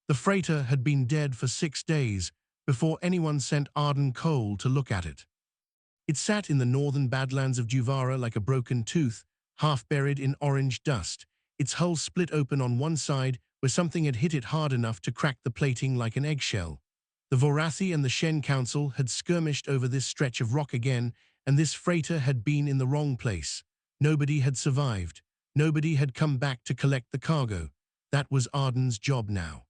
The freighter had been dead for 6 days before anyone sent Arden Cole to look at it. It sat in the northern badlands of Juvara like a broken tooth, half buried in orange dust, its hull split open on one side where something had hit it hard enough to crack the plating like an eggshell. The Vorathi and the Shen Council had skirmished over this stretch of rock again, and this freighter had been in the wrong place. Nobody had survived. Nobody had come back to collect the cargo. That was Arden's job now.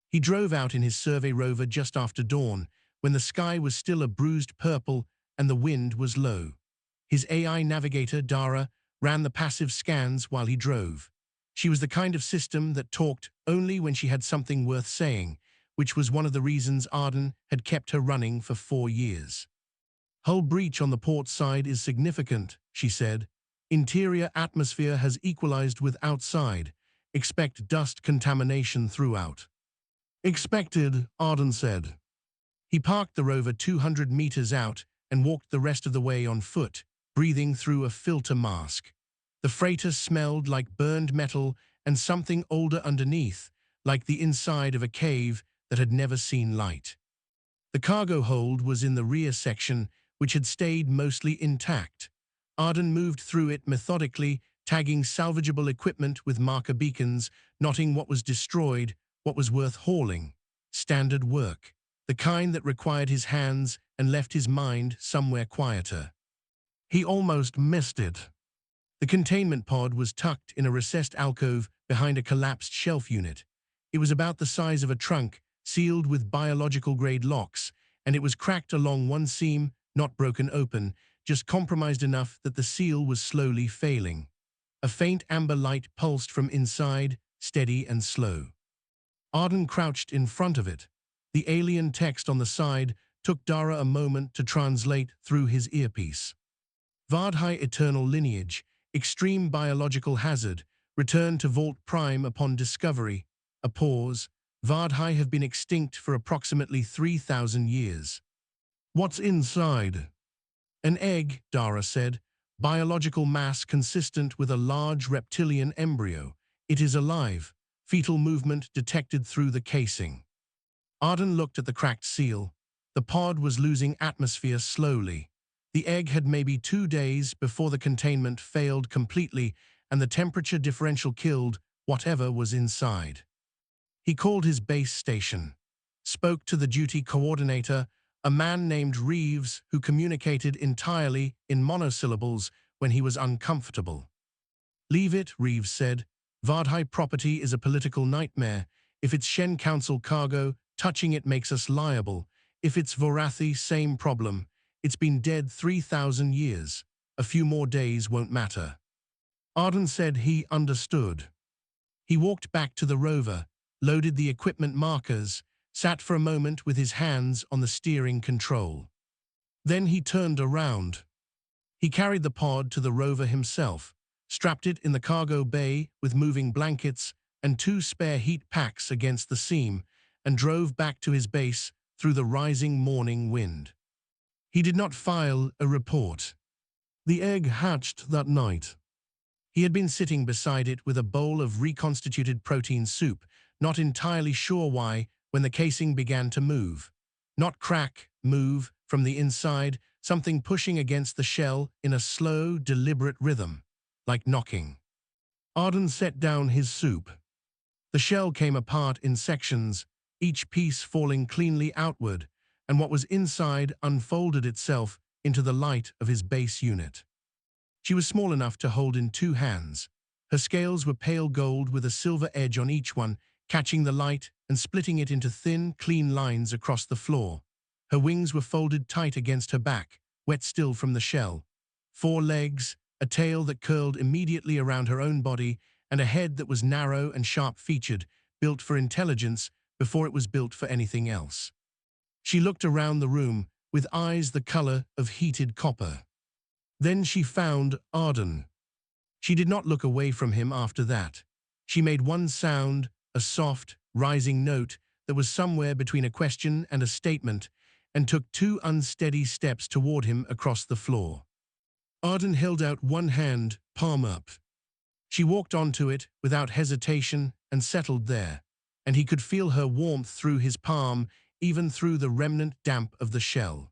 He drove out in his survey rover just after dawn, when the sky was still a bruised purple and the wind was low. His AI navigator, Dara, ran the passive scans while he drove. She was the kind of system that talked only when she had something worth saying, which was one of the reasons Arden had kept her running for 4 years. "Hull breach on the port side is significant," she said. "Interior atmosphere has equalized with outside. Expect dust contamination throughout." "Expected," Arden said. He parked the rover 200 meters out and walked the rest of the way on foot, breathing through a filter mask. The freighter smelled like burned metal and something older underneath, like the inside of a cave that had never seen light. The cargo hold was in the rear section, which had stayed mostly intact. Arden moved through it methodically, tagging salvageable equipment with marker beacons, noting what was destroyed, what was worth hauling. Standard work, the kind that required his hands and left his mind somewhere quieter. He almost missed it. The containment pod was tucked in a recessed alcove behind a collapsed shelf unit. It was about the size of a trunk, sealed with biological-grade locks, and it was cracked along one seam, not broken open, just compromised enough that the seal was slowly failing. A faint amber light pulsed from inside, steady and slow. Arden crouched in front of it. The alien text on the side took Dara a moment to translate through his earpiece. Vorathi eternal lineage, extreme biological hazard, return to Vault Prime upon discovery. A pause. Vorathi have been extinct for approximately 3,000 years. "What's inside?" "An egg," Dara said. "Biological mass consistent with a large reptilian embryo. It is alive. Fetal movement detected through the casing." Arden looked at the cracked seal. The pod was losing atmosphere slowly. The egg had maybe 2 days before the containment failed completely and the temperature differential killed whatever was inside. He called his base station, spoke to the duty coordinator, a man named Reeves who communicated entirely in monosyllables when he was uncomfortable. "Leave it," Reeves said. "Vorathi property is a political nightmare. If it's Shen Council cargo, touching it makes us liable. If it's Vorathi, same problem. It's been dead 3,000 years. A few more days won't matter." Arden said he understood. He walked back to the rover, loaded the equipment markers, sat for a moment with his hands on the steering control. Then he turned around. He carried the pod to the rover himself, strapped it in the cargo bay with moving blankets and 2 spare heat packs against the seam, and drove back to his base through the rising morning wind. He did not file a report. The egg hatched that night. He had been sitting beside it with a bowl of reconstituted protein soup, not entirely sure why, when the casing began to move. Not crack, move, from the inside, something pushing against the shell in a slow, deliberate rhythm, like knocking. Arden set down his soup. The shell came apart in sections, each piece falling cleanly outward, and what was inside unfolded itself into the light of his base unit. She was small enough to hold in 2 hands. Her scales were pale gold with a silver edge on each one, catching the light and splitting it into thin, clean lines across the floor. Her wings were folded tight against her back, wet still from the shell. 4 legs, a tail that curled immediately around her own body, and a head that was narrow and sharp-featured, built for intelligence before it was built for anything else. She looked around the room with eyes the color of heated copper. Then she found Arden. She did not look away from him after that. She made one sound, a soft, rising note that was somewhere between a question and a statement, and took 2 unsteady steps toward him across the floor. Arden held out one hand, palm up. She walked onto it without hesitation and settled there. and he could feel her warmth through his palm, even through the remnant damp of the shell.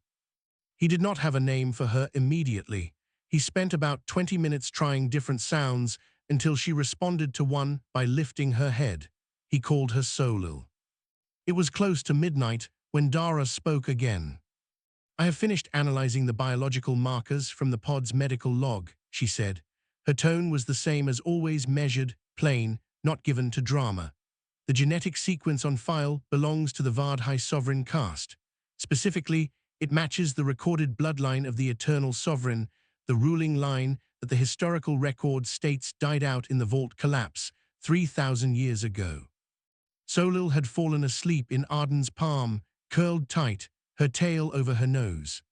He did not have a name for her immediately. He spent about 20 minutes trying different sounds until she responded to one by lifting her head. He called her Solil. It was close to midnight when Dara spoke again. "I have finished analyzing the biological markers from the pod's medical log," she said. Her tone was the same as always, measured, plain, not given to drama. "The genetic sequence on file belongs to the Vorathi sovereign caste. Specifically, it matches the recorded bloodline of the eternal sovereign, the ruling line that the historical record states died out in the vault collapse 3,000 years ago." Solil had fallen asleep in Arden's palm, curled tight, her tail over her nose.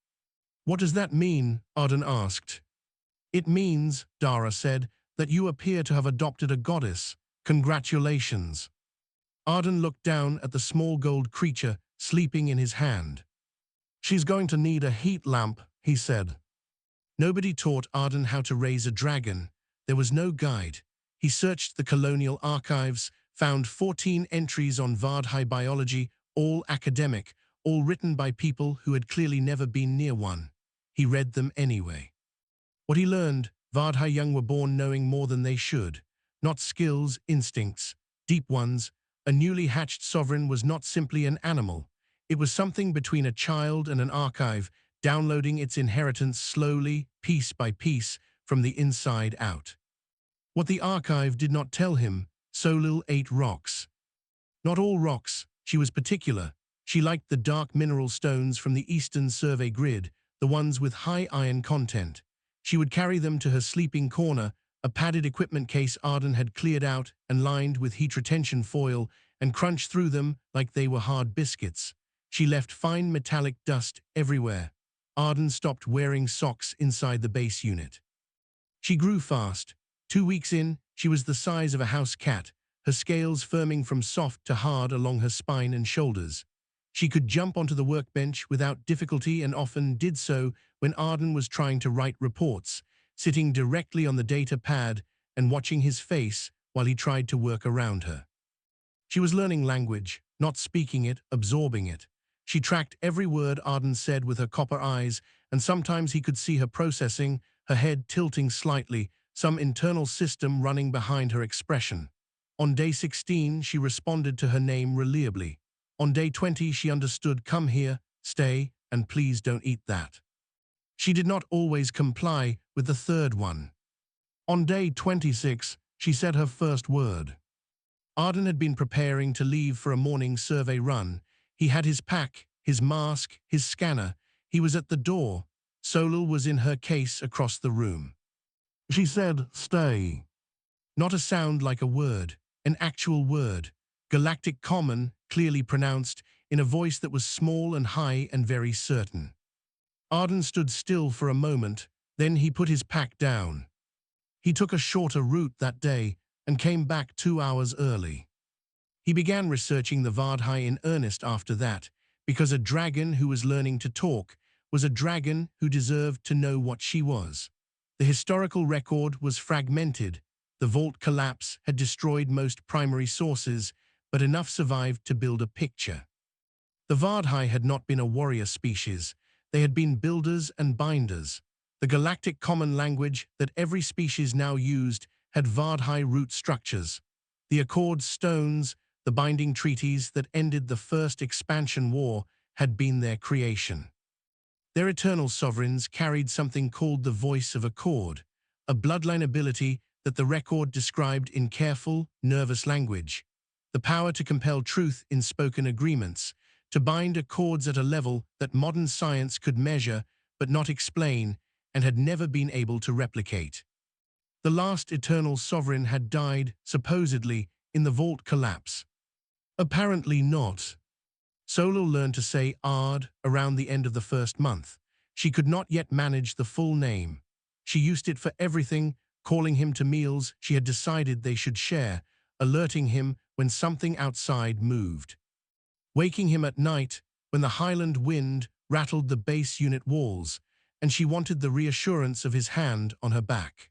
"What does that mean?" Arden asked. "It means," Dara said, "that you appear to have adopted a goddess. Congratulations." Arden looked down at the small gold creature sleeping in his hand. "She's going to need a heat lamp," he said. Nobody taught Arden how to raise a dragon. There was no guide. He searched the colonial archives, found 14 entries on Vorathi biology, all academic, all written by people who had clearly never been near one. He read them anyway. What he learned, Vorathi young were born knowing more than they should. Not skills, instincts, deep ones. A newly hatched sovereign was not simply an animal. It was something between a child and an archive, downloading its inheritance slowly, piece by piece, from the inside out. What the archive did not tell him, Solil ate rocks. Not all rocks. She was particular. She liked the dark mineral stones from the Eastern Survey grid, the ones with high iron content. She would carry them to her sleeping corner, a padded equipment case Arden had cleared out and lined with heat retention foil, and crunch through them like they were hard biscuits. She left fine metallic dust everywhere. Arden stopped wearing socks inside the base unit. She grew fast. 2 weeks in, she was the size of a house cat, her scales firming from soft to hard along her spine and shoulders. She could jump onto the workbench without difficulty and often did so when Arden was trying to write reports, sitting directly on the data pad and watching his face while he tried to work around her. She was learning language, not speaking it, absorbing it. She tracked every word Arden said with her copper eyes, and sometimes he could see her processing, her head tilting slightly, some internal system running behind her expression. On day 16, she responded to her name reliably. On day 20, she understood, "Come here, stay, and please don't eat that." She did not always comply with the third one. On day 26, she said her first word. Arden had been preparing to leave for a morning survey run. He had his pack, his mask, his scanner. He was at the door. Solil was in her case across the room. She said, "Stay." Not a sound like a word, an actual word. Galactic common, clearly pronounced, in a voice that was small and high and very certain. Arden stood still for a moment, then he put his pack down. He took a shorter route that day and came back 2 hours early. He began researching the Vorathi in earnest after that, because a dragon who was learning to talk was a dragon who deserved to know what she was. The historical record was fragmented. The vault collapse had destroyed most primary sources, but enough survived to build a picture. The Vorathi had not been a warrior species. They had been builders and binders. The galactic common language that every species now used had Vorathi root structures. The accord stones, the binding treaties that ended the first expansion war, had been their creation. Their eternal sovereigns carried something called the voice of accord, a bloodline ability that the record described in careful, nervous language. The power to compel truth in spoken agreements, to bind accords at a level that modern science could measure but not explain and had never been able to replicate. The last eternal sovereign had died, supposedly, in the vault collapse. Apparently not. Solil learned to say Ard around the end of the first month. She could not yet manage the full name. She used it for everything, calling him to meals she had decided they should share, alerting him when something outside moved, waking him at night when the Highland wind rattled the base unit walls, and she wanted the reassurance of his hand on her back.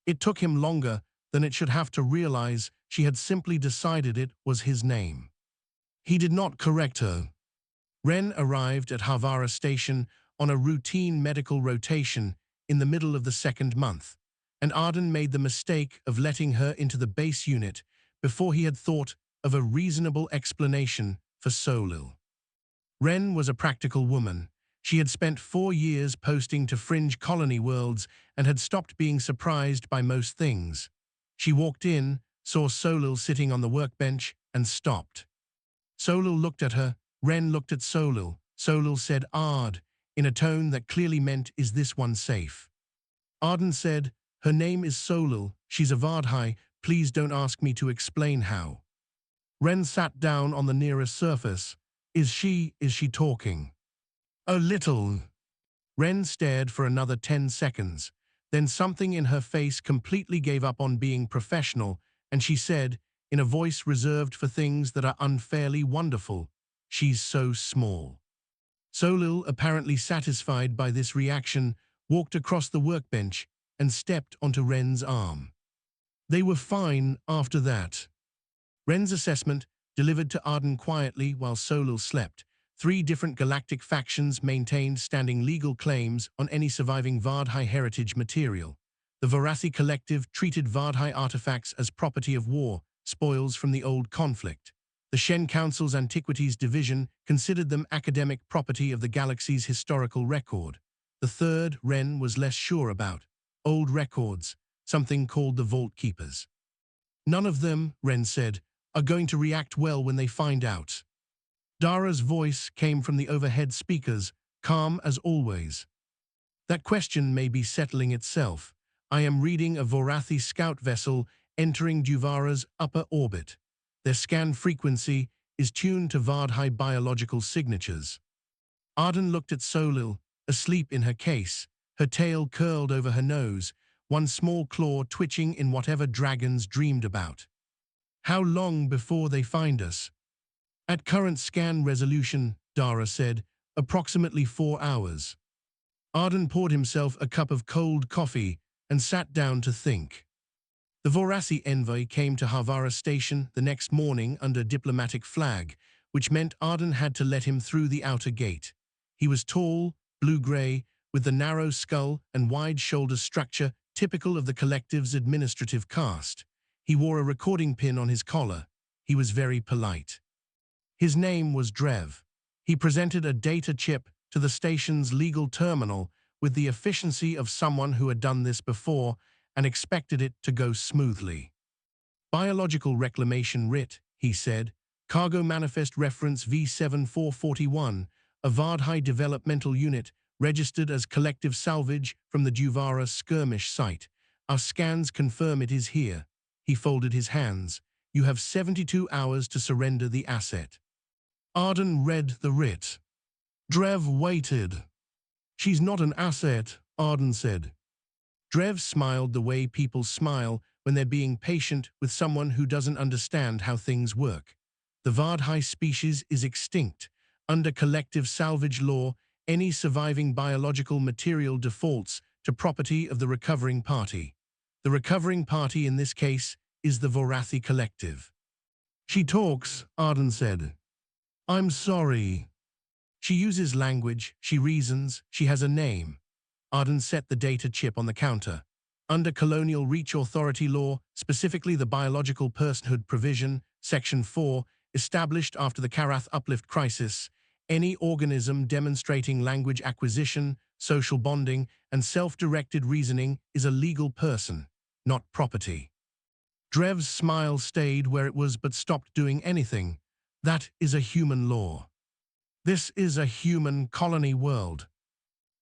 It took him longer than it should have to realize she had simply decided it was his name. He did not correct her. Ren arrived at Juvara station on a routine medical rotation in the middle of the second month, and Arden made the mistake of letting her into the base unit before he had thought of a reasonable explanation for Solil. Ren was a practical woman. She had spent 4 years posting to fringe colony worlds and had stopped being surprised by most things. She walked in, saw Solil sitting on the workbench, and stopped. Solil looked at her. Ren looked at Solil. Solil said, "Ard," in a tone that clearly meant, "Is this one safe?" Arden said, "Her name is Solil. She's a Vardhai. Please don't ask me to explain how." Ren sat down on the nearest surface. Is she talking?" "A little." Ren stared for another 10 seconds. Then something in her face completely gave up on being professional, and she said, in a voice reserved for things that are unfairly wonderful, "She's so small." Solil, apparently satisfied by this reaction, walked across the workbench and stepped onto Ren's arm. They were fine after that. Ren's assessment, delivered to Arden quietly while Solil slept. 3 different galactic factions maintained standing legal claims on any surviving Vardhai heritage material. The Vorathi collective treated Vardhai artifacts as property of war, spoils from the old conflict. The Shen Council's Antiquities Division considered them academic property of the galaxy's historical record. The third, Ren was less sure about. Old records, something called the Vault Keepers. "None of them," Ren said, "are going to react well when they find out." Dara's voice came from the overhead speakers, calm as always. "That question may be settling itself. I am reading a Vorathi scout vessel entering Juvara's upper orbit. Their scan frequency is tuned to Vardhai biological signatures." Arden looked at Solil, asleep in her case, her tail curled over her nose, one small claw twitching in whatever dragons dreamed about. "How long before they find us?" "At current scan resolution," Dara said, "approximately 4 hours." Arden poured himself a cup of cold coffee and sat down to think. The Vorathi envoy came to Juvara station the next morning under diplomatic flag, which meant Arden had to let him through the outer gate. He was tall, blue-gray, with the narrow skull and wide shoulder structure typical of the collective's administrative caste. He wore a recording pin on his collar. He was very polite. His name was Drev. He presented a data chip to the station's legal terminal with the efficiency of someone who had done this before and expected it to go smoothly. "Biological reclamation rite," he said. "Cargo manifest reference V7441, a Vardhai developmental unit registered as collective salvage from the Juvara skirmish site. Our scans confirm it is here." He folded his hands. "You have 72 hours to surrender the asset." Arden read the writ. Drev waited. "She's not an asset," Arden said. Drev smiled the way people smile when they're being patient with someone who doesn't understand how things work. "The Vardhai species is extinct. Under collective salvage law, any surviving biological material defaults to property of the recovering party. The recovering party in this case is the Vorathi collective." "She talks," Arden said. "I'm sorry." "She uses language, she reasons, she has a name." Arden set the data chip on the counter. "Under colonial reach authority law, specifically the biological personhood provision, Section 4, established after the Karath uplift crisis, any organism demonstrating language acquisition, social bonding, and self-directed reasoning is a legal person, not property." Drev's smile stayed where it was but stopped doing anything. "That is a human law. This is a human colony world."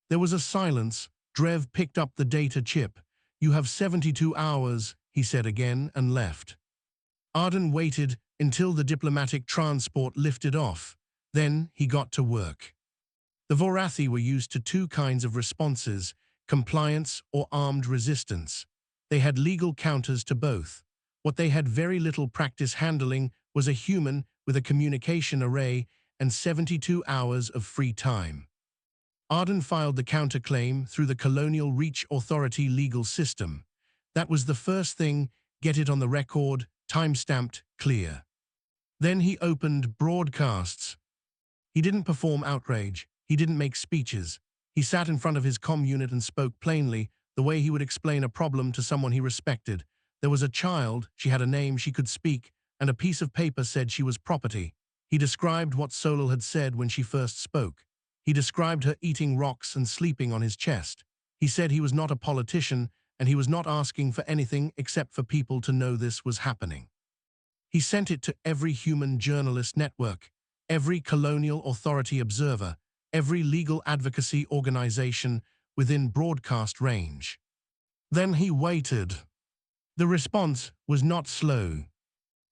There was a silence. Drev picked up the data chip. "You have 72 hours, he said again, and left. Arden waited until the diplomatic transport lifted off. Then he got to work. The Vorathi were used to 2 kinds of responses, compliance or armed resistance. They had legal counters to both. What they had very little practice handling was a human with a communication array and 72 hours of free time. Arden filed the counterclaim through the Colonial Reach Authority legal system. That was the first thing, get it on the record, time-stamped, clear. Then he opened broadcasts. He didn't perform outrage. He didn't make speeches. He sat in front of his comm unit and spoke plainly, the way he would explain a problem to someone he respected. There was a child, she had a name, she could speak, and a piece of paper said she was property. He described what Solal had said when she first spoke. He described her eating rocks and sleeping on his chest. He said he was not a politician, and he was not asking for anything except for people to know this was happening. He sent it to every human journalist network, every colonial authority observer, every legal advocacy organization within broadcast range. Then he waited. The response was not slow.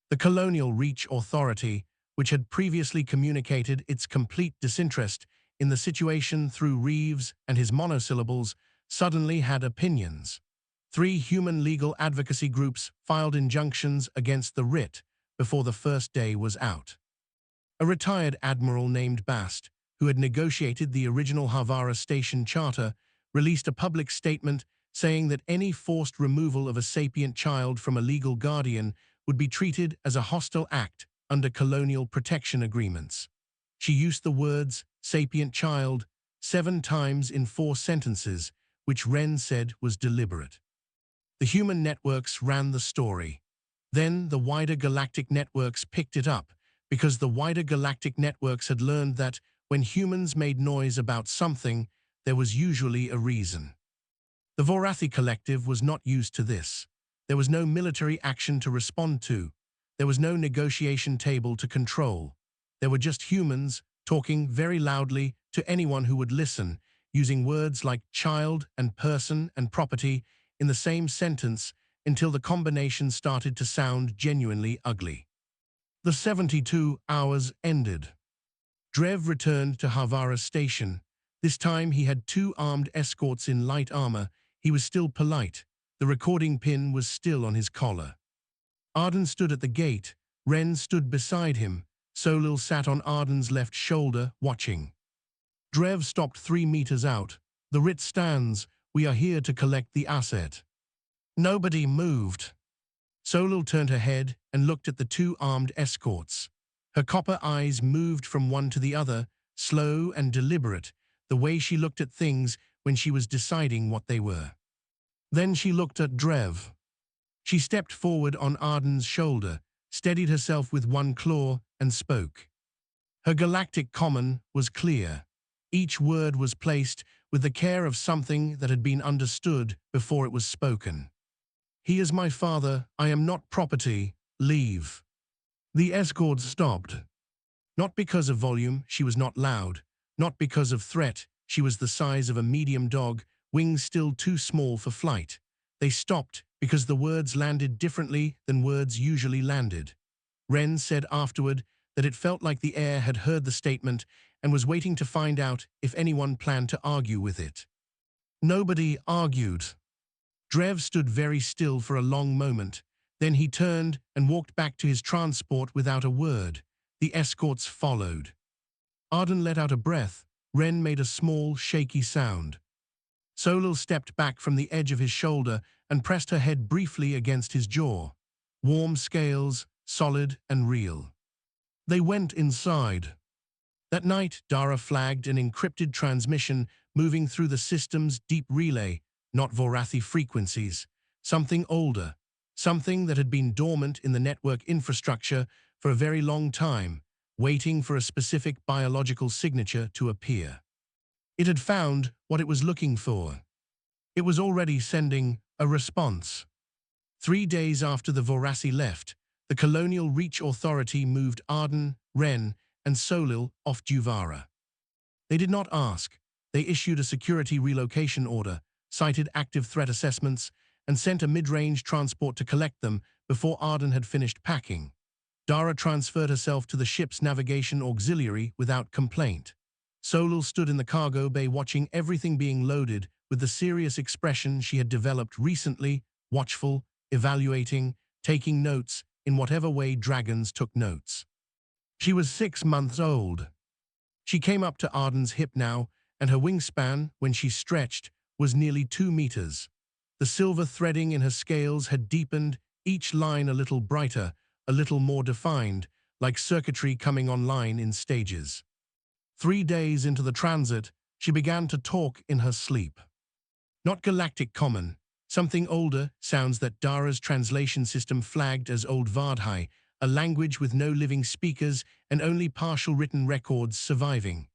The Colonial Reach Authority, which had previously communicated its complete disinterest in the situation through Reeves and his monosyllables, suddenly had opinions. 3 human legal advocacy groups filed injunctions against the writ before the first day was out. A retired admiral named Bast, who had negotiated the original Juvara station charter, released a public statement saying that any forced removal of a sapient child from a legal guardian would be treated as a hostile act under colonial protection agreements. She used the words sapient child 7 times in 4 sentences, which Wren said was deliberate. The human networks ran the story. Then the wider galactic networks picked it up, because the wider galactic networks had learned that when humans made noise about something, there was usually a reason. The Vorathi collective was not used to this. There was no military action to respond to. There was no negotiation table to control. There were just humans talking very loudly to anyone who would listen, using words like child and person and property in the same sentence until the combination started to sound genuinely ugly. The 72 hours ended. Drev returned to Juvara station. This time he had 2 armed escorts in light armor. He was still polite. The recording pin was still on his collar. Arden stood at the gate. Wren stood beside him. Solal sat on Arden's left shoulder, watching. Drev stopped 3 meters out. The writ stands. We are here to collect the asset. Nobody moved. Solal turned her head and looked at the 2 armed escorts. Her copper eyes moved from one to the other, slow and deliberate, the way she looked at things when she was deciding what they were. Then she looked at Drev. She stepped forward on Arden's shoulder, steadied herself with one claw, and spoke. Her galactic common was clear. Each word was placed with the care of something that had been understood before it was spoken. He is my father. I am not property. Leave. The escort stopped. Not because of volume, she was not loud. Not because of threat, she was the size of a medium dog, wings still too small for flight. They stopped because the words landed differently than words usually landed. Wren said afterward that it felt like the air had heard the statement and was waiting to find out if anyone planned to argue with it. Nobody argued. Drev stood very still for a long moment. Then he turned and walked back to his transport without a word. The escorts followed. Arden let out a breath. Wren made a small, shaky sound. Solal stepped back from the edge of his shoulder and pressed her head briefly against his jaw. Warm scales, solid and real. They went inside. That night, Dara flagged an encrypted transmission moving through the system's deep relay, not Vorathi frequencies, something older, something that had been dormant in the network infrastructure for a very long time, waiting for a specific biological signature to appear. It had found what it was looking for. It was already sending a response. 3 days after the Vorathi left, the Colonial Reach Authority moved Arden, Wren, and Solal off Juvara. They did not ask. They issued a security relocation order, cited active threat assessments, and sent a mid-range transport to collect them before Arden had finished packing. Dara transferred herself to the ship's navigation auxiliary without complaint. Solal stood in the cargo bay watching everything being loaded with the serious expression she had developed recently, watchful, evaluating, taking notes in whatever way dragons took notes. She was 6 months old. She came up to Arden's hip now, and her wingspan, when she stretched, was nearly 2 meters. The silver threading in her scales had deepened each line a little brighter, a little more defined, like circuitry coming online in stages. 3 days into the transit, she began to talk in her sleep. Not galactic common, something older, sounds that Dara's translation system flagged as Old Vardhai, a language with no living speakers and only partial written records surviving.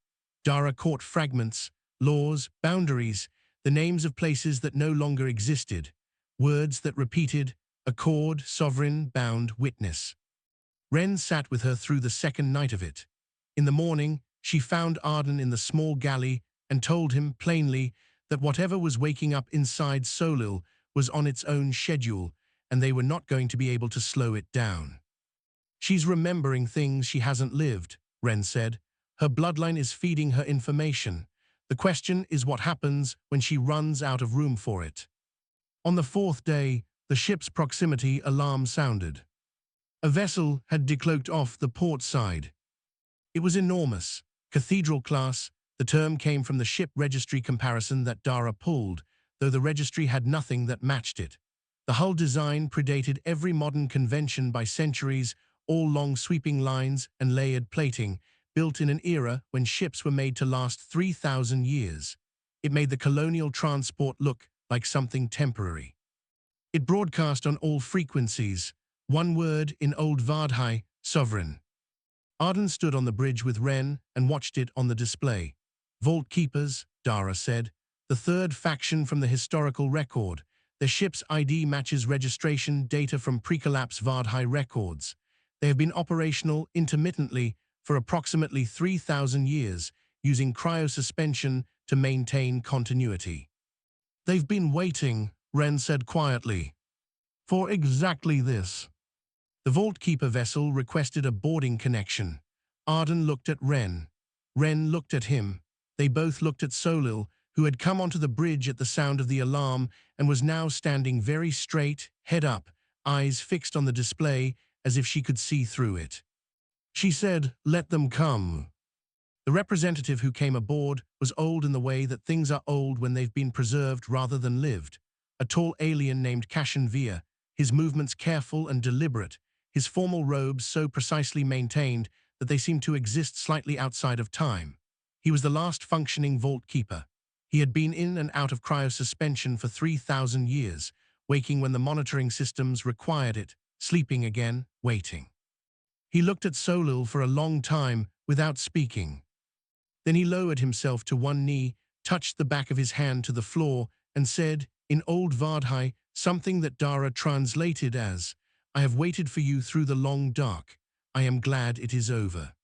Dara caught fragments, laws, boundaries, the names of places that no longer existed, words that repeated, accord, sovereign, bound, witness. Ren sat with her through the second night of it. In the morning, she found Arden in the small galley and told him plainly that whatever was waking up inside Solil was on its own schedule, and they were not going to be able to slow it down. She's remembering things she hasn't lived, Ren said. Her bloodline is feeding her information. The question is what happens when she runs out of room for it. On the fourth day, the ship's proximity alarm sounded. A vessel had decloaked off the port side. It was enormous, cathedral class. The term came from the ship registry comparison that Dara pulled, though the registry had nothing that matched it. The hull design predated every modern convention by centuries, all long sweeping lines and layered plating, built in an era when ships were made to last 3,000 years. It made the colonial transport look like something temporary. It broadcast on all frequencies, one word in Old Vardhai, sovereign. Arden stood on the bridge with Ren and watched it on the display. Vault Keepers, Dara said, the third faction from the historical record. Their ship's ID matches registration data from pre-collapse Vardhai records. They have been operational intermittently for approximately 3,000 years, using cryosuspension to maintain continuity. They've been waiting, Ren said quietly, for exactly this. The Vault Keeper vessel requested a boarding connection. Arden looked at Ren. Ren looked at him. They both looked at Solil, who had come onto the bridge at the sound of the alarm and was now standing very straight, head up, eyes fixed on the display as if she could see through it. She said, "Let them come." The representative who came aboard was old in the way that things are old when they've been preserved rather than lived. A tall alien named Kashan Via, his movements careful and deliberate, his formal robes so precisely maintained that they seemed to exist slightly outside of time. He was the last functioning Vault Keeper. He had been in and out of cryosuspension for 3,000 years, waking when the monitoring systems required it, sleeping again, waiting. He looked at Solil for a long time without speaking. Then he lowered himself to one knee, touched the back of his hand to the floor, and said, in Old Vardhai, something that Dara translated as, "I have waited for you through the long dark. I am glad it is over."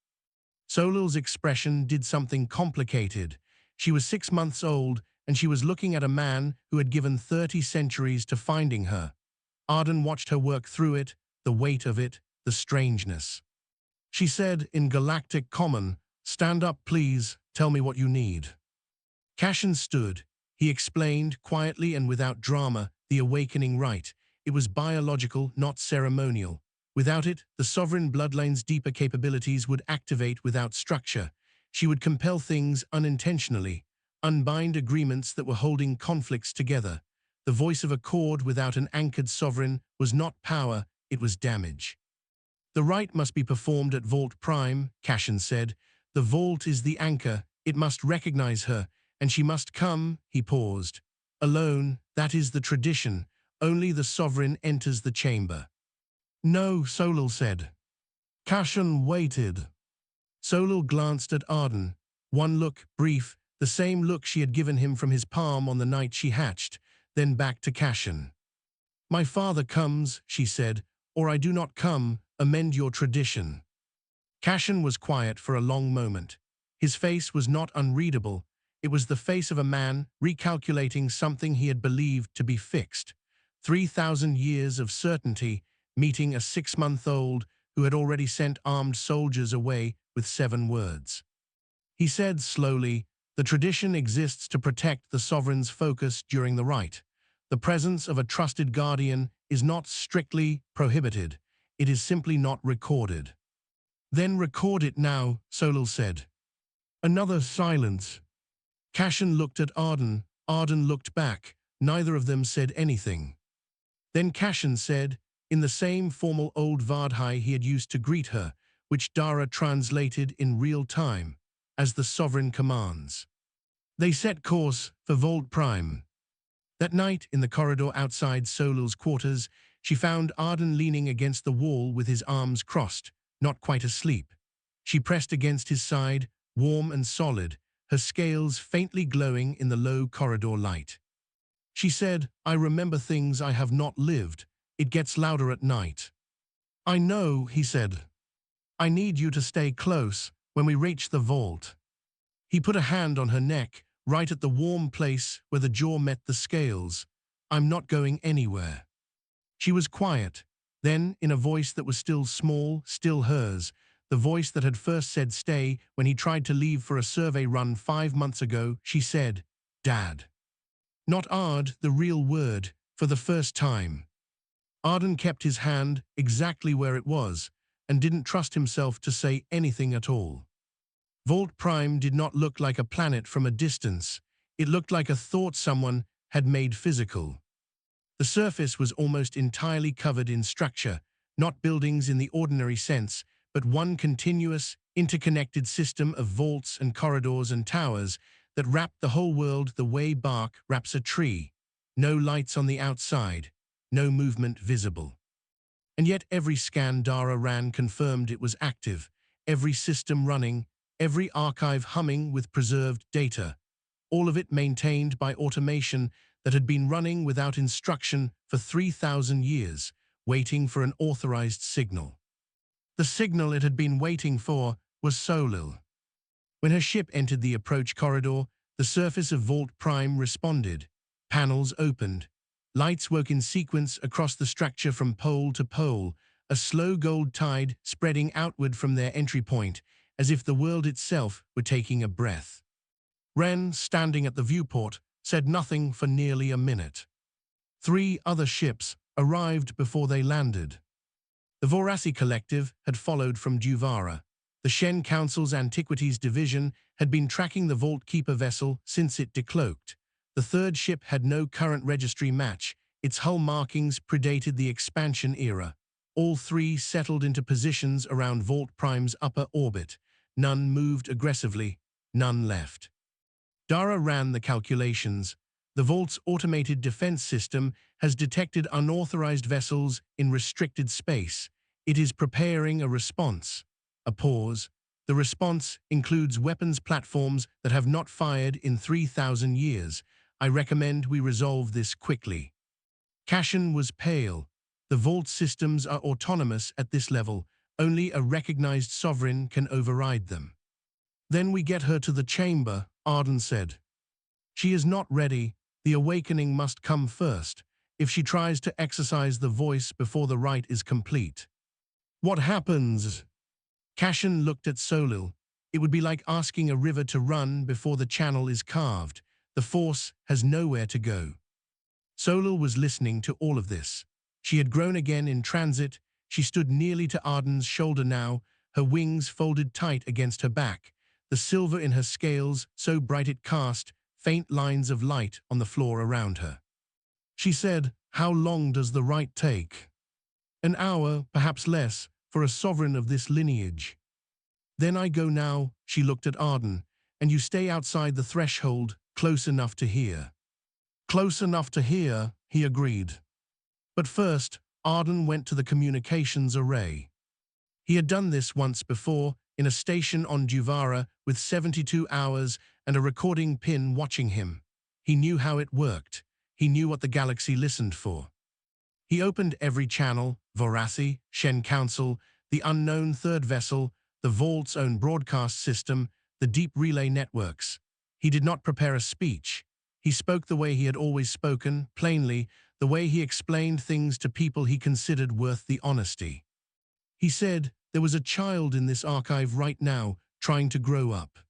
Solil's expression did something complicated. She was 6 months old, and she was looking at a man who had given 30 centuries to finding her. Arden watched her work through it, the weight of it, the strangeness. She said in galactic common, "Stand up, please. Tell me what you need." Kashan stood. He explained, quietly and without drama, the awakening rite. It was biological, not ceremonial. Without it, the sovereign bloodline's deeper capabilities would activate without structure. She would compel things unintentionally, unbind agreements that were holding conflicts together. The voice of accord without an anchored sovereign was not power, it was damage. "The rite must be performed at Vault Prime," Kashan said. "The vault is the anchor, it must recognize her, and she must come," he paused. "Alone, that is the tradition. Only the sovereign enters the chamber." "No," Solil said. Kashan waited. Solil glanced at Arden. One look, brief, the same look she had given him from his palm on the night she hatched, then back to Kashan. "My father comes," she said, "or I do not come, amend your tradition." Kashan was quiet for a long moment. His face was not unreadable. It was the face of a man recalculating something he had believed to be fixed. 3,000 years of certainty, meeting a 6-month-old who had already sent armed soldiers away with 7 words. He said slowly, "The tradition exists to protect the sovereign's focus during the rite. The presence of a trusted guardian is not strictly prohibited. It is simply not recorded." "Then record it now," Solil said. Another silence. Kashan looked at Arden. Arden looked back. Neither of them said anything. Then Kashan said, in the same formal old Vorathi he had used to greet her, which Dara translated in real time, as the sovereign commands. They set course for Volt Prime. That night, in the corridor outside Solil's quarters, she found Arden leaning against the wall with his arms crossed, not quite asleep. She pressed against his side, warm and solid, her scales faintly glowing in the low corridor light. She said, "I remember things I have not lived. It gets louder at night." "I know," he said. "I need you to stay close when we reach the vault." He put a hand on her neck, right at the warm place where the jaw met the scales. "I'm not going anywhere." She was quiet. Then, in a voice that was still small, still hers, the voice that had first said stay when he tried to leave for a survey run 5 months ago, she said, "Dad." Not Ard, the real word, for the first time. Arden kept his hand exactly where it was, and didn't trust himself to say anything at all. Volt Prime did not look like a planet from a distance. It looked like a thought someone had made physical. The surface was almost entirely covered in structure, not buildings in the ordinary sense, but one continuous, interconnected system of vaults and corridors and towers that wrapped the whole world the way bark wraps a tree. No lights on the outside, no movement visible. And yet every scan Dara ran confirmed it was active, every system running, every archive humming with preserved data, all of it maintained by automation that had been running without instruction for 3,000 years, waiting for an authorized signal. The signal it had been waiting for was Solil. When her ship entered the approach corridor, the surface of Vault Prime responded. Panels opened. Lights woke in sequence across the structure from pole to pole, a slow gold tide spreading outward from their entry point, as if the world itself were taking a breath. Ren, standing at the viewport, said nothing for nearly a minute. 3 other ships arrived before they landed. The Vorathi collective had followed from Juvara. The Shen Council's Antiquities Division had been tracking the Vault Keeper vessel since it decloaked. The third ship had no current registry match. Its hull markings predated the expansion era. All 3 settled into positions around Vault Prime's upper orbit. None moved aggressively, none left. Dara ran the calculations. The Vault's automated defense system has detected unauthorized vessels in restricted space. It is preparing a response. A pause. The response includes weapons platforms that have not fired in 3,000 years. I recommend we resolve this quickly. Cashin was pale. The Vault systems are autonomous at this level. Only a recognized sovereign can override them. Then we get her to the chamber, Arden said. She is not ready. The awakening must come first, if she tries to exercise the voice before the rite is complete. What happens? Cashin looked at Solil. It would be like asking a river to run before the channel is carved. The force has nowhere to go. Solil was listening to all of this. She had grown again in transit. She stood nearly to Arden's shoulder now, her wings folded tight against her back, the silver in her scales so bright it cast faint lines of light on the floor around her. She said, "How long does the rite take?" "An hour, perhaps less, for a sovereign of this lineage." "Then I go now," she looked at Arden, "and you stay outside the threshold, close enough to hear." "Close enough to hear," he agreed. But first, Arden went to the communications array. He had done this once before, in a station on Juvara with 72 hours and a recording pin watching him. He knew how it worked. He knew what the galaxy listened for. He opened every channel, Vorathi, Shen Council, the unknown third vessel, the Vault's own broadcast system, the deep relay networks. He did not prepare a speech. He spoke the way he had always spoken, plainly, the way he explained things to people he considered worth the honesty. He said, there was a child in this archive right now, trying to grow up.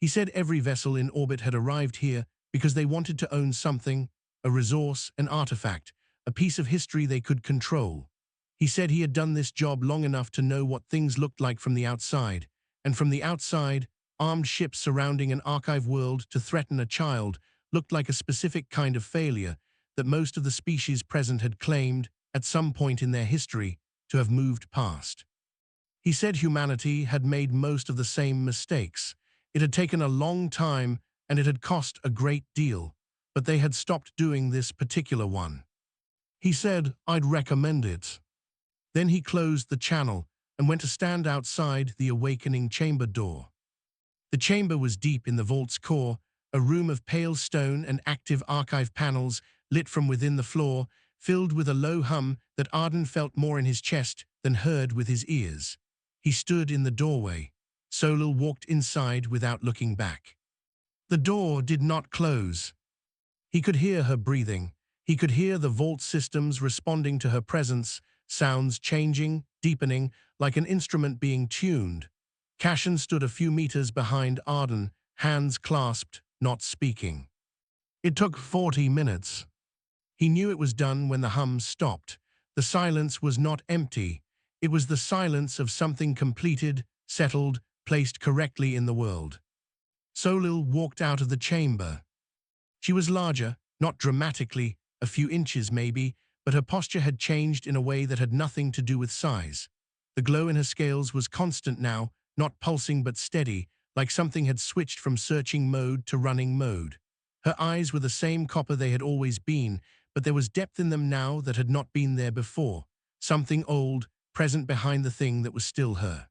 He said every vessel in orbit had arrived here because they wanted to own something, a resource, an artifact, a piece of history they could control. He said he had done this job long enough to know what things looked like from the outside, and from the outside, armed ships surrounding an archive world to threaten a child looked like a specific kind of failure that most of the species present had claimed at some point in their history, to have moved past. He said humanity had made most of the same mistakes. It had taken a long time and it had cost a great deal, but they had stopped doing this particular one. He said, "I'd recommend it." Then he closed the channel and went to stand outside the awakening chamber door. The chamber was deep in the vault's core, a room of pale stone and active archive panels lit from within the floor, filled with a low hum that Arden felt more in his chest than heard with his ears. He stood in the doorway. Solil walked inside without looking back. The door did not close. He could hear her breathing. He could hear the vault systems responding to her presence, sounds changing, deepening, like an instrument being tuned. Cashin stood a few meters behind Arden, hands clasped, not speaking. It took 40 minutes. He knew it was done when the hum stopped. The silence was not empty. It was the silence of something completed, settled, placed correctly in the world. Solil walked out of the chamber. She was larger, not dramatically, a few inches maybe, but her posture had changed in a way that had nothing to do with size. The glow in her scales was constant now, not pulsing but steady, like something had switched from searching mode to running mode. Her eyes were the same copper they had always been, but there was depth in them now that had not been there before, something old, present behind the thing that was still her.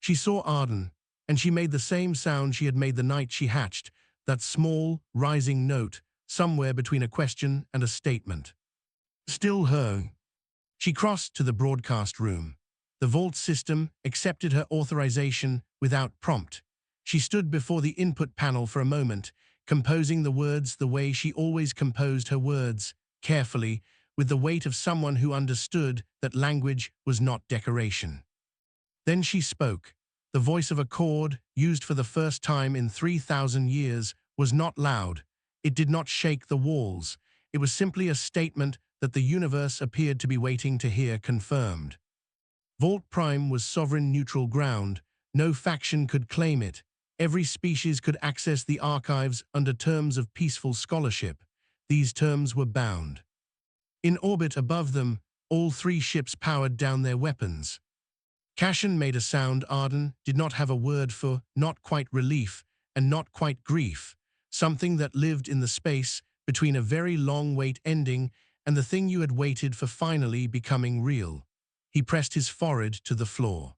She saw Arden, and she made the same sound she had made the night she hatched, that small, rising note, somewhere between a question and a statement. Still her. She crossed to the broadcast room. The vault system accepted her authorization without prompt. She stood before the input panel for a moment, composing the words the way she always composed her words, carefully, with the weight of someone who understood that language was not decoration. Then she spoke. The voice of a chord, used for the first time in 3,000 years, was not loud. It did not shake the walls. It was simply a statement that the universe appeared to be waiting to hear confirmed. Vault Prime was sovereign neutral ground. No faction could claim it. Every species could access the archives under terms of peaceful scholarship. These terms were bound. In orbit above them, all three ships powered down their weapons. Cashin made a sound Arden did not have a word for, not quite relief, and not quite grief, something that lived in the space between a very long wait ending and the thing you had waited for finally becoming real. He pressed his forehead to the floor.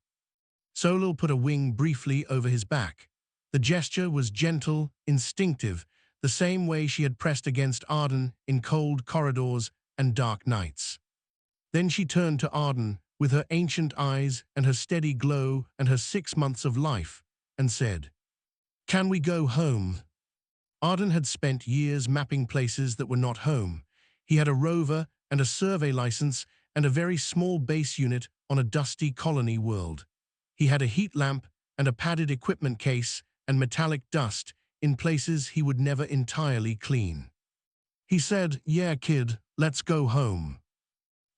Solil put a wing briefly over his back. The gesture was gentle, instinctive, the same way she had pressed against Arden in cold corridors and dark nights. Then she turned to Arden, with her ancient eyes and her steady glow and her 6 months of life, and said, "Can we go home?" Arden had spent years mapping places that were not home. He had a rover and a survey license and a very small base unit on a dusty colony world. He had a heat lamp and a padded equipment case and metallic dust in places he would never entirely clean. He said, "Yeah, kid, let's go home."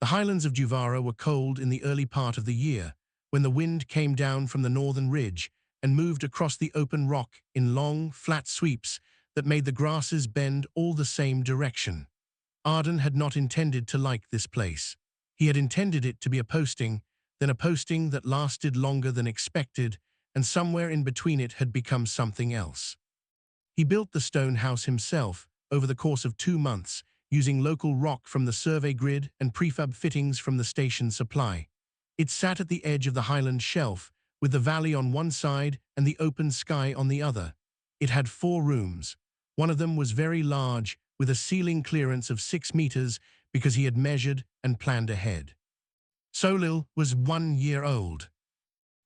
The highlands of Juvara were cold in the early part of the year, when the wind came down from the northern ridge and moved across the open rock in long, flat sweeps that made the grasses bend all the same direction. Arden had not intended to like this place. He had intended it to be a posting, then a posting that lasted longer than expected, and somewhere in between it had become something else. He built the stone house himself over the course of 2 months, using local rock from the survey grid and prefab fittings from the station supply. It sat at the edge of the highland shelf, with the valley on one side and the open sky on the other. It had 4 rooms. One of them was very large, with a ceiling clearance of 6 meters because he had measured and planned ahead. Solil was 1 year old.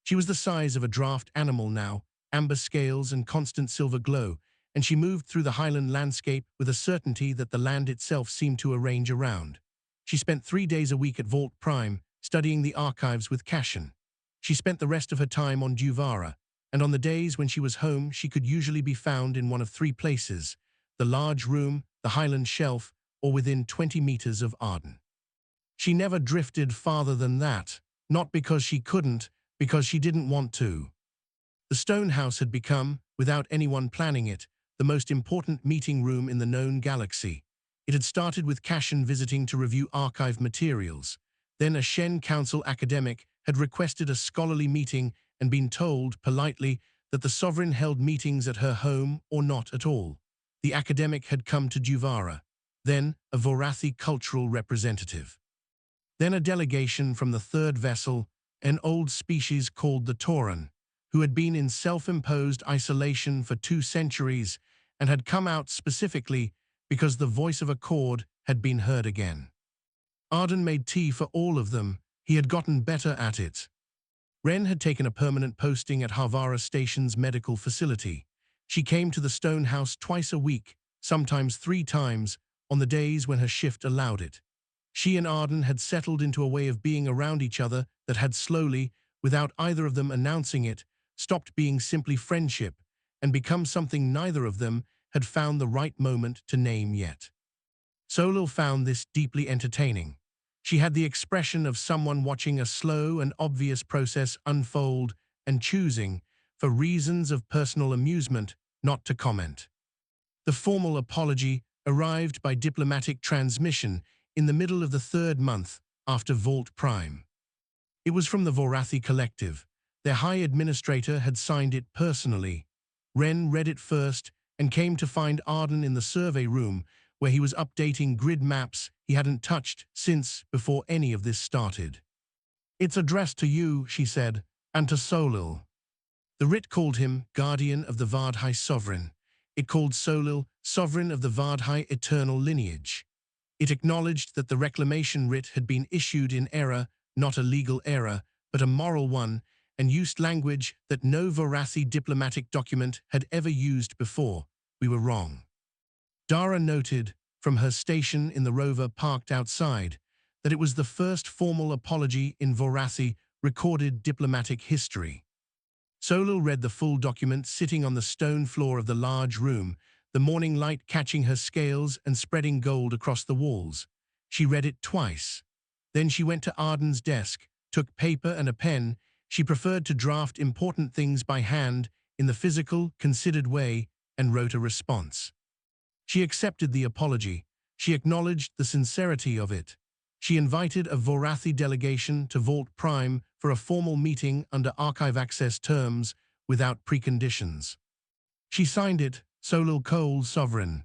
She was the size of a draft animal now, amber scales and constant silver glow, and she moved through the highland landscape with a certainty that the land itself seemed to arrange around. She spent 3 days a week at Vault Prime, studying the archives with Cashin. She spent the rest of her time on Juvara, and on the days when she was home she could usually be found in one of 3 places: the large room, the highland shelf, or within 20 meters of Arden. She never drifted farther than that, not because she couldn't, because she didn't want to. The stone house had become, without anyone planning it, the most important meeting room in the known galaxy. It had started with Cashin visiting to review archive materials. Then a Shen Council academic had requested a scholarly meeting and been told, politely, that the sovereign held meetings at her home or not at all. The academic had come to Juvara. Then a Vorathi cultural representative. Then a delegation from the third vessel, an old species called the Tauran, who had been in self-imposed isolation for 2 centuries and had come out specifically because the voice of Accord had been heard again. Arden made tea for all of them. He had gotten better at it. Ren had taken a permanent posting at Havara Station's medical facility. She came to the stone house twice a week, sometimes 3 times, on the days when her shift allowed it. She and Arden had settled into a way of being around each other that had slowly, without either of them announcing it, stopped being simply friendship and become something neither of them had found the right moment to name yet. Solil found this deeply entertaining. She had the expression of someone watching a slow and obvious process unfold and choosing, for reasons of personal amusement, not to comment. The formal apology arrived by diplomatic transmission in the middle of the 3rd month after Vault Prime. It was from the Vorathi Collective. Their High Administrator had signed it personally. Ren read it first and came to find Arden in the survey room where he was updating grid maps he hadn't touched since before any of this started. "It's addressed to you," she said, "and to Solil." The writ called him Guardian of the Vardhai Sovereign. It called Solil Sovereign of the Vardhai Eternal Lineage. It acknowledged that the reclamation writ had been issued in error, not a legal error, but a moral one, and used language that no Vorathi diplomatic document had ever used before. "We were wrong." Dara noted, from her station in the rover parked outside, that it was the first formal apology in Vorathi recorded diplomatic history. Solil read the full document sitting on the stone floor of the large room, the morning light catching her scales and spreading gold across the walls. She read it twice. Then she went to Arden's desk, took paper and a pen. She preferred to draft important things by hand in the physical, considered way, and wrote a response. She accepted the apology. She acknowledged the sincerity of it. She invited a Vorathi delegation to Vault Prime for a formal meeting under archive access terms without preconditions. She signed it, Solil Cole, Sovereign.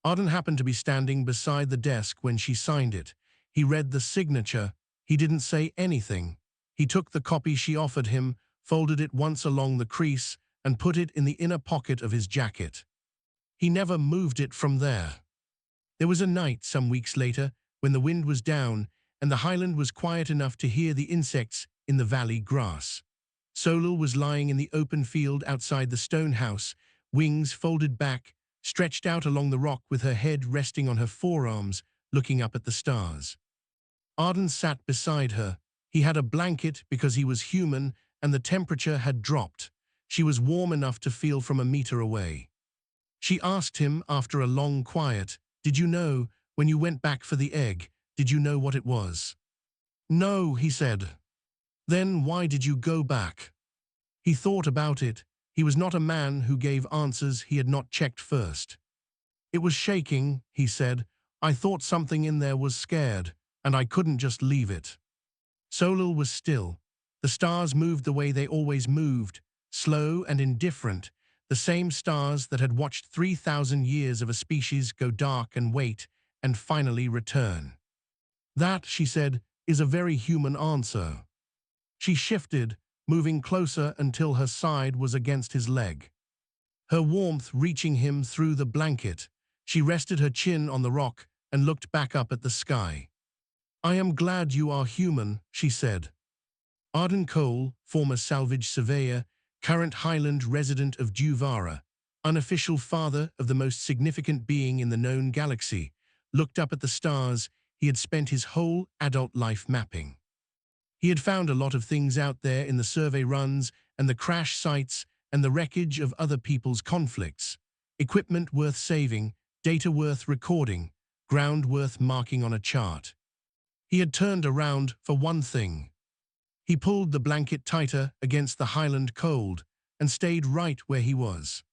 Arden happened to be standing beside the desk when she signed it. He read the signature. He didn't say anything. He took the copy she offered him, folded it once along the crease, and put it in the inner pocket of his jacket. He never moved it from there. There was a night some weeks later when the wind was down and the highland was quiet enough to hear the insects in the valley grass. Solil was lying in the open field outside the stone house, wings folded back, stretched out along the rock with her head resting on her forearms, looking up at the stars. Arden sat beside her. He had a blanket because he was human and the temperature had dropped. She was warm enough to feel from a meter away. She asked him after a long quiet, "Did you know, when you went back for the egg, did you know what it was?" "No," he said. "Then why did you go back?" He thought about it. He was not a man who gave answers he had not checked first. "It was shaking," he said. "I thought something in there was scared, and I couldn't just leave it." Solil was still. The stars moved the way they always moved, slow and indifferent, the same stars that had watched 3,000 years of a species go dark and wait, and finally return. "That," she said, "is a very human answer." She shifted, moving closer until her side was against his leg. Her warmth reaching him through the blanket, she rested her chin on the rock and looked back up at the sky. "I am glad you are human," she said. Arden Cole, former salvage surveyor, current Highland resident of Juvara, unofficial father of the most significant being in the known galaxy, looked up at the stars he had spent his whole adult life mapping. He had found a lot of things out there in the survey runs and the crash sites and the wreckage of other people's conflicts. Equipment worth saving, data worth recording, ground worth marking on a chart. He had turned around for one thing. He pulled the blanket tighter against the Highland cold and stayed right where he was.